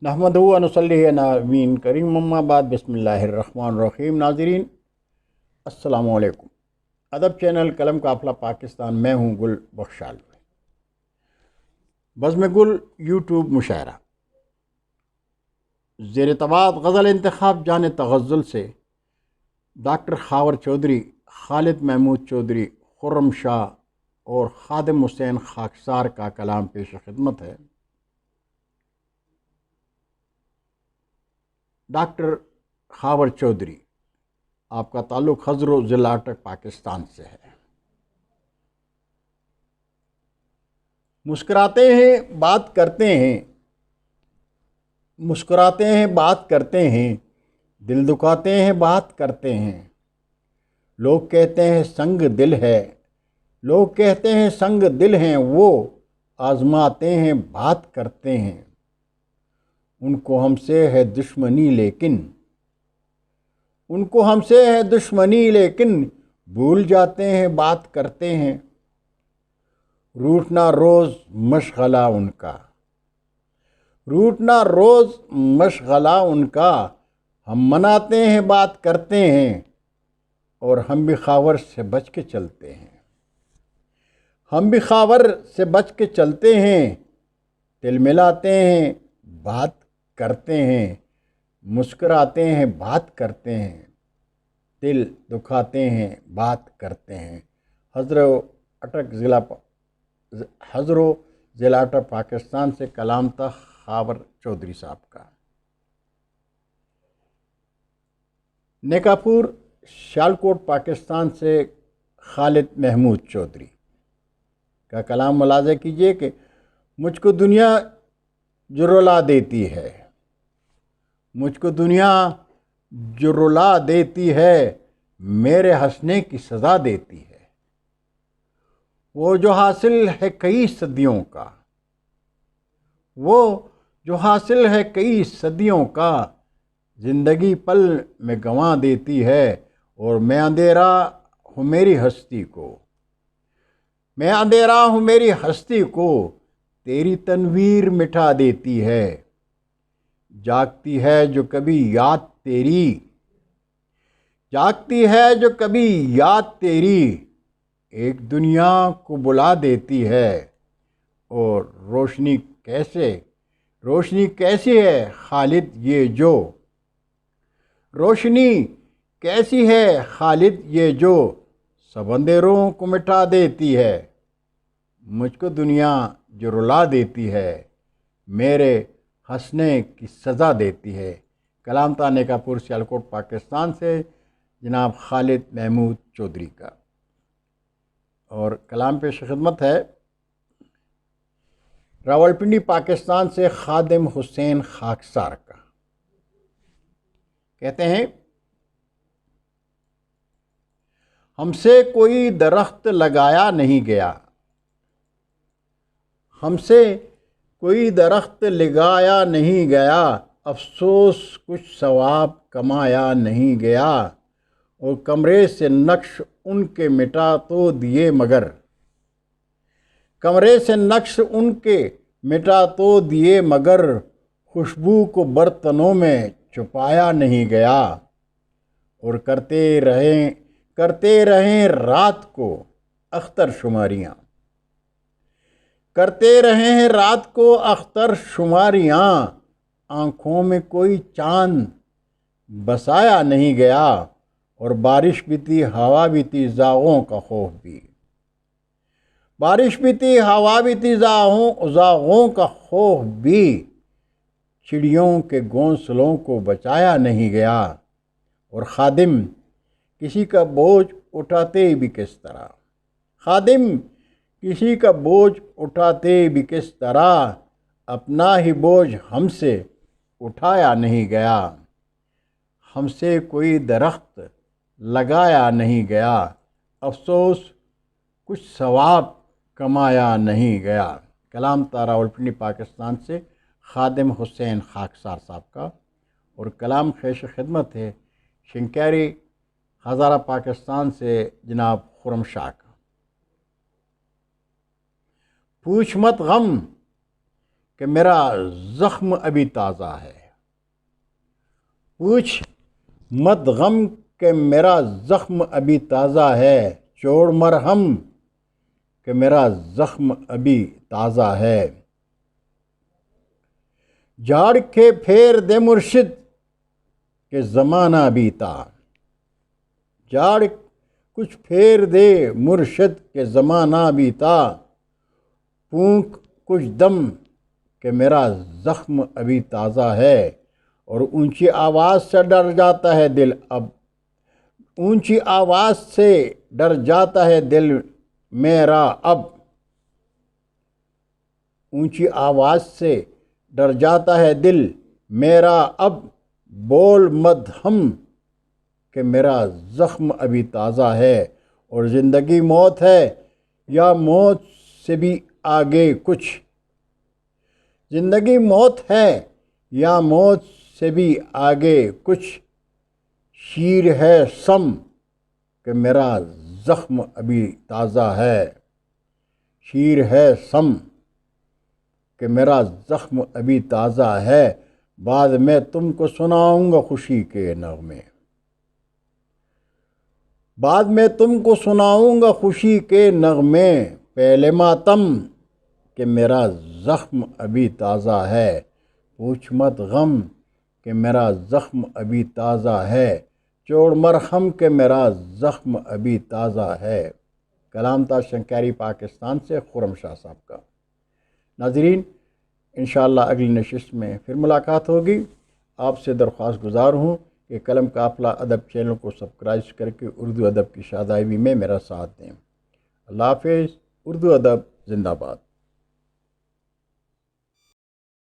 نحمدہ و نصلی علی نبی کریم اما بعد بسم اللہ الرحمن الرحیم۔ ناظرین السلام علیکم۔ ادب چینل قلم قافلہ پاکستان، میں ہوں گل بخشال۔ بزم گل یوٹیوب مشاعرہ زیر طباعت غزل انتخاب جان تغزل سے ڈاکٹر خاور چودھری، خالد محمود چودھری، خرم شاہ اور خادم حسین خاکسار کا کلام پیش خدمت ہے۔ ڈاکٹر خاور چودھری، آپ کا تعلق ہزرو ضلع اٹک پاکستان سے ہے۔ مسکراتے ہیں بات کرتے ہیں، مسکراتے ہیں بات کرتے ہیں، دل دکھاتے ہیں بات کرتے ہیں۔ لوگ کہتے ہیں سنگ دل ہے، لوگ کہتے ہیں سنگ دل ہیں، وہ آزماتے ہیں بات کرتے ہیں۔ ان کو ہم سے ہے دشمنی لیکن، ان کو ہم سے ہے دشمنی لیکن بھول جاتے ہیں بات کرتے ہیں۔ روٹنا روز مشغلہ ان کا، روٹنا روز مشغلہ ان کا، ہم مناتے ہیں بات کرتے ہیں، اور ہم بھی خاور سے بچ کے چلتے ہیں، ہم بھی خاور سے بچ کے چلتے ہیں۔ دل ملاتے ہیں بات کرتے ہیں، مسکراتے ہیں بات کرتے ہیں، دل دکھاتے ہیں بات کرتے ہیں۔ ہزرو ضلع اٹک پاکستان سے کلام تھا خاور چودھری صاحب کا۔ نیکاپور سیالکوٹ پاکستان سے خالد محمود چودھری کا کلام ملاحظہ کیجئے کہ مجھ کو دنیا جو رلا دیتی ہے، مجھ کو دنیا جو رلا دیتی ہے، میرے ہنسنے کی سزا دیتی ہے۔ وہ جو حاصل ہے کئی صدیوں کا، وہ جو حاصل ہے کئی صدیوں کا، زندگی پل میں گنوا دیتی ہے، اور میں اندھیرا ہوں میری ہستی کو، میں اندھیرا ہوں میری ہستی کو، تیری تنویر مٹا دیتی ہے۔ جاگتی ہے جو کبھی یاد تیری، جاگتی ہے جو کبھی یاد تیری، ایک دنیا کو بلا دیتی ہے۔ اور روشنی کیسی ہے خالد یہ جو، روشنی کیسی ہے خالد یہ جو، سب اندھیروں کو مٹا دیتی ہے۔ مجھ کو دنیا جو رلا دیتی ہے، میرے ہنسنے کی سزا دیتی ہے۔ کلام تھا نیکاپور سیالکوٹ پاکستان سے جناب خالد محمود چودھری کا، اور کلام پیش خدمت ہے راولپنڈی پاکستان سے خادم حسین خاکسار کا۔ کہتے ہیں ہم سے کوئی درخت لگایا نہیں گیا، ہم سے کوئی درخت لگایا نہیں گیا، افسوس کچھ ثواب کمایا نہیں گیا، اور کمرے سے نقش ان کے مٹا تو دیے مگر، کمرے سے نقش ان کے مٹا تو دیے مگر، خوشبو کو برتنوں میں چھپایا نہیں گیا، اور کرتے رہیں رات کو اختر شماریاں، کرتے رہے ہیں رات کو اختر شماریاں، آنکھوں میں کوئی چاند بسایا نہیں گیا، اور بارش بھی تھی ہوا بھی تھی زاغوں کا خوف بھی، بارش بھی تھی ہوا بھی تھی زاغوں کا خوف بھی، چڑیوں کے گھونسلوں کو بچایا نہیں گیا، اور خادم کسی کا بوجھ اٹھاتے بھی کس طرح، خادم کسی کا بوجھ اٹھاتے بھی کس طرح، اپنا ہی بوجھ ہم سے اٹھایا نہیں گیا، ہم سے کوئی درخت لگایا نہیں گیا، افسوس کچھ ثواب کمایا نہیں گیا۔ کلام تھا راولپنڈی پاکستان سے خادم حسین خاکسار صاحب کا، اور کلام پیش خدمت ہے شنکیری ہزارہ پاکستان سے جناب خرم شاہ کا۔ پوچھ مت غم کہ میرا زخم ابھی تازہ ہے، پوچھ مت غم کہ میرا زخم ابھی تازہ ہے، چھوڑ مرہم کہ میرا زخم ابھی تازہ ہے۔ جھاڑ کے پھیر دے مرشد کہ زمانہ بیتا، جھاڑ کچھ پھیر دے مرشد کہ زمانہ بیتا، پھونک کچھ دم کہ میرا زخم ابھی تازہ ہے۔ اور اونچی آواز سے ڈر جاتا ہے دل اب، اونچی آواز سے ڈر جاتا ہے دل میرا اب، اونچی آواز سے ڈر جاتا ہے دل میرا اب، بول مت ہم کہ میرا زخم ابھی تازہ ہے۔ اور زندگی موت ہے یا موت سے بھی آگے کچھ، زندگی موت ہے یا موت سے بھی آگے کچھ، شیر ہے سم کہ میرا زخم ابھی تازہ ہے، شیر ہے سم کہ میرا زخم ابھی تازہ ہے۔ بعد میں تم کو سناؤں گا خوشی کے نغمے، بعد میں تم کو سناؤں گا خوشی کے نغمے، پہلے ماتم کہ میرا زخم ابھی تازہ ہے، پوچھ مت غم کہ میرا زخم ابھی تازہ ہے، چھوڑ مرہم کہ میرا زخم ابھی تازہ ہے۔ کلام تھا شنکیری پاکستان سے خرم شاہ صاحب کا۔ ناظرین، انشاءاللہ اگلی نشست میں پھر ملاقات ہوگی۔ آپ سے درخواست گزار ہوں کہ قلم قافلہ ادب چینل کو سبسکرائب کر کے اردو ادب کی شادابی میں میرا ساتھ دیں۔ اللہ حافظ۔ اردو ادب زندہ باد۔